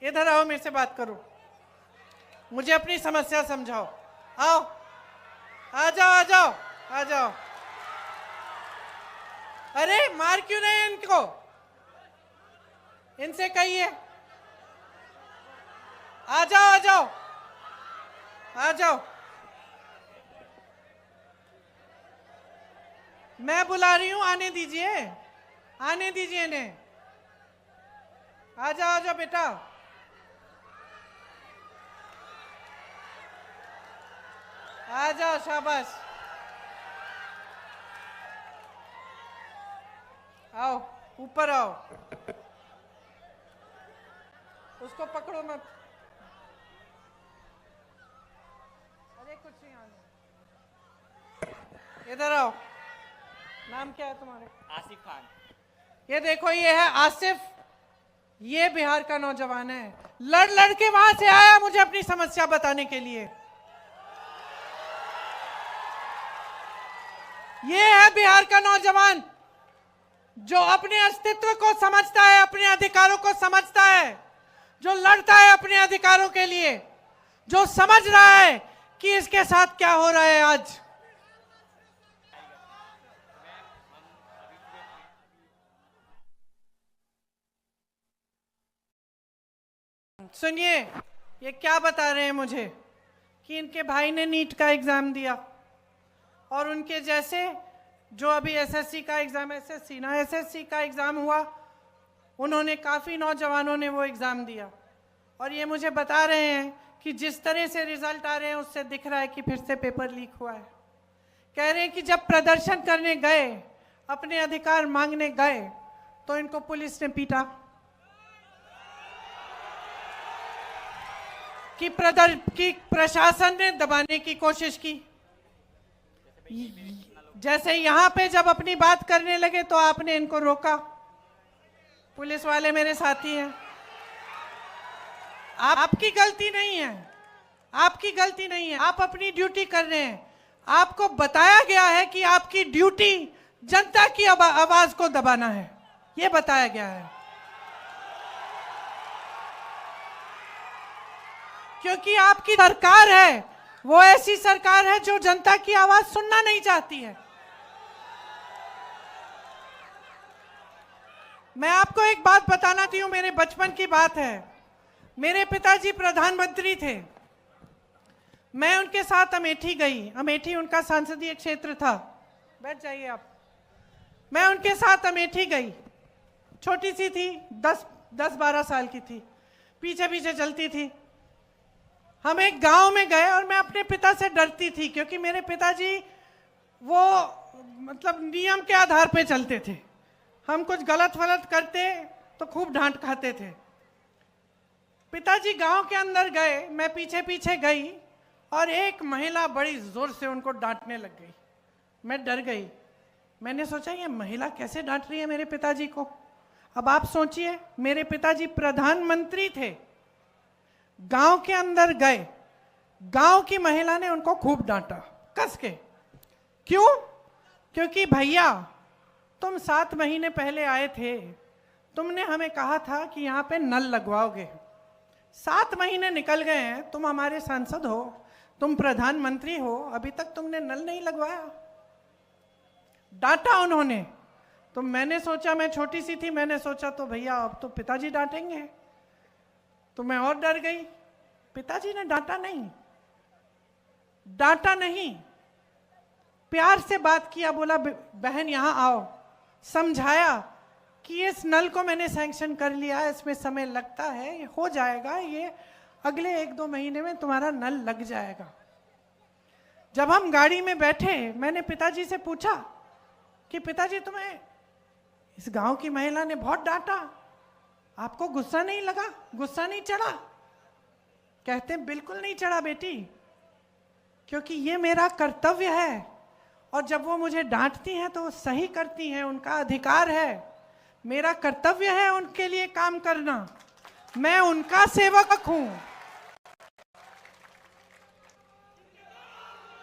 इधर आओ, मेरे से बात करो, मुझे अपनी समस्या समझाओ। आओ, आ जाओ आ जाओ आ जाओ। अरे मार क्यों रहे इनको? इनसे कहिए आ जाओ आ जाओ आ जाओ। मैं बुला रही हूं, आने दीजिए, आने दीजिए इन्हें। आ जाओ बेटा। आ जाओ, शाबाश। आओ, ऊपर आओ। उसको पकड़ो मत। अरे कुछ नहीं, आने। इधर आओ। नाम क्या है तुम्हारे? आसिफ खान। ये देखो, ये है आसिफ, ये बिहार का नौजवान है। लड़ लड़ के वहां से आया मुझे अपनी समस्या बताने के लिए। ये है बिहार का नौजवान जो अपने अस्तित्व को समझता है, अपने अधिकारों को समझता है, जो लड़ता है अपने अधिकारों के लिए, जो समझ रहा है कि इसके साथ क्या हो रहा है आज। सुनिए, ये क्या बता रहे हैं मुझे कि इनके भाई ने नीट का एग्जाम दिया और उनके जैसे जो अभी एसएससी का एग्जाम, एसएससी का एग्जाम हुआ, उन्होंने, काफी नौजवानों ने वो एग्जाम दिया और ये मुझे बता रहे हैं कि जिस तरह से रिजल्ट आ रहे हैं उससे दिख रहा है कि फिर से पेपर लीक हुआ है। कह रहे हैं कि जब प्रदर्शन करने गए, अपने अधिकार मांगने गए, तो इनको पुलिस ने पीटा, कि प्रशासन ने दबाने की कोशिश की। जैसे यहां पे जब अपनी बात करने लगे तो आपने इनको रोका। पुलिस वाले मेरे साथी हैं। आपकी गलती नहीं है, आपकी गलती नहीं है, आप अपनी ड्यूटी कर रहे हैं। आपको बताया गया है कि आपकी ड्यूटी जनता की आवाज को दबाना है, ये बताया गया है। क्योंकि आपकी सरकार है, वो ऐसी सरकार है जो जनता की आवाज सुनना नहीं चाहती है। मैं आपको एक बात बताना चाहती हूं, मेरे बचपन की बात है। मेरे पिताजी प्रधानमंत्री थे, मैं उनके साथ अमेठी गई। अमेठी उनका संसदीय क्षेत्र था। बैठ जाइए आप। मैं उनके साथ अमेठी गई, छोटी सी थी, 10-12 साल की थी, पीछे पीछे चलती थी। हम एक गांव में गए और मैं अपने पिता से डरती थी क्योंकि मेरे पिताजी वो मतलब नियम के आधार पे चलते थे। हम कुछ गलत वलत करते तो खूब डांट खाते थे। पिताजी गांव के अंदर गए, मैं पीछे पीछे गई और एक महिला बड़ी जोर से उनको डांटने लग गई। मैं डर गई। मैंने सोचा ये महिला कैसे डांट रही है मेरे पिताजी को। अब आप सोचिए, मेरे पिताजी प्रधानमंत्री थे, गांव के अंदर गए, गांव की महिला ने उनको खूब डांटा कस के। क्यों? क्योंकि भैया तुम 7 महीने पहले आए थे, तुमने हमें कहा था कि यहाँ पे नल लगवाओगे। 7 महीने निकल गए हैं, तुम हमारे सांसद हो, तुम प्रधानमंत्री हो, अभी तक तुमने नल नहीं लगवाया। डांटा उन्होंने। तो मैंने सोचा, मैं छोटी सी थी, मैंने सोचा तो भैया अब तो पिताजी डांटेंगे, तो मैं और डर गई। पिताजी ने डांटा नहीं, डांटा नहीं, प्यार से बात किया, बोला बहन यहां आओ, समझाया कि इस नल को मैंने सैंक्शन कर लिया है, इसमें समय लगता है, ये हो जाएगा, ये अगले 1-2 महीने में तुम्हारा नल लग जाएगा। जब हम गाड़ी में बैठे, मैंने पिताजी से पूछा कि पिताजी तुम्हें इस गांव की महिला ने बहुत डांटा, आपको गुस्सा नहीं लगा, गुस्सा नहीं चढ़ा? कहते हैं बिल्कुल नहीं चढ़ा बेटी, क्योंकि ये मेरा कर्तव्य है और जब वो मुझे डांटती हैं तो वो सही करती हैं, उनका अधिकार है, मेरा कर्तव्य है उनके लिए काम करना, मैं उनका सेवक हूं।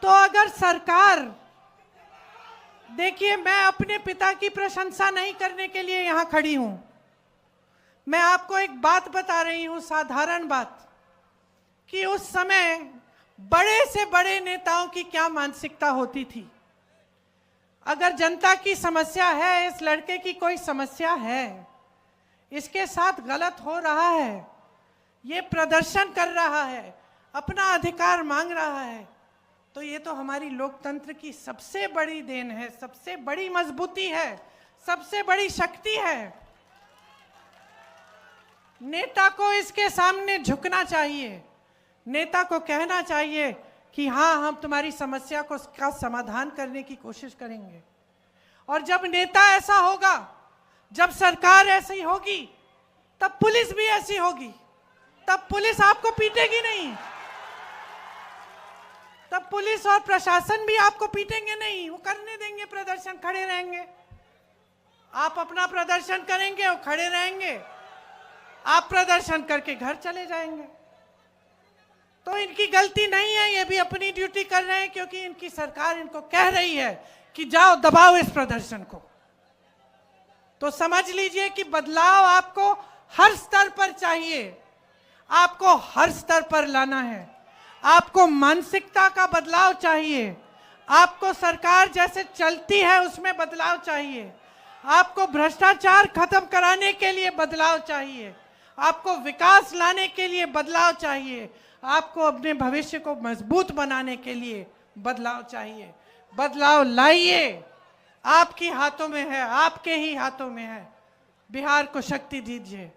तो अगर सरकार, देखिए मैं अपने पिता की प्रशंसा नहीं करने के लिए यहां खड़ी हूं, मैं आपको एक बात बता रही हूं, साधारण बात, कि उस समय बड़े से बड़े नेताओं की क्या मानसिकता होती थी। अगर जनता की समस्या है, इस लड़के की कोई समस्या है, इसके साथ गलत हो रहा है, ये प्रदर्शन कर रहा है, अपना अधिकार मांग रहा है, तो ये तो हमारी लोकतंत्र की सबसे बड़ी देन है, सबसे बड़ी मजबूती है, सबसे बड़ी शक्ति है। नेता को इसके सामने झुकना चाहिए, नेता को कहना चाहिए कि हाँ, हम तुम्हारी समस्या को का समाधान करने की कोशिश करेंगे। और जब नेता ऐसा होगा, जब सरकार ऐसी होगी, तब पुलिस भी ऐसी होगी। तब पुलिस आपको पीटेगी नहीं, तब पुलिस और प्रशासन भी आपको पीटेंगे नहीं, वो करने देंगे प्रदर्शन, खड़े रहेंगे। आप अपना प्रदर्शन करेंगे, वो खड़े रहेंगे, आप प्रदर्शन करके घर चले जाएंगे। तो इनकी गलती नहीं है, ये भी अपनी ड्यूटी कर रहे हैं, क्योंकि इनकी सरकार इनको कह रही है कि जाओ दबाओ इस प्रदर्शन को। तो समझ लीजिए कि बदलाव आपको हर स्तर पर चाहिए, आपको हर स्तर पर लाना है। आपको मानसिकता का बदलाव चाहिए, आपको सरकार जैसे चलती है उसमें बदलाव चाहिए, आपको भ्रष्टाचार खत्म कराने के लिए बदलाव चाहिए, आपको विकास लाने के लिए बदलाव चाहिए, आपको अपने भविष्य को मजबूत बनाने के लिए बदलाव चाहिए। बदलाव लाइए, आपके हाथों में है, आपके ही हाथों में है। बिहार को शक्ति दीजिए।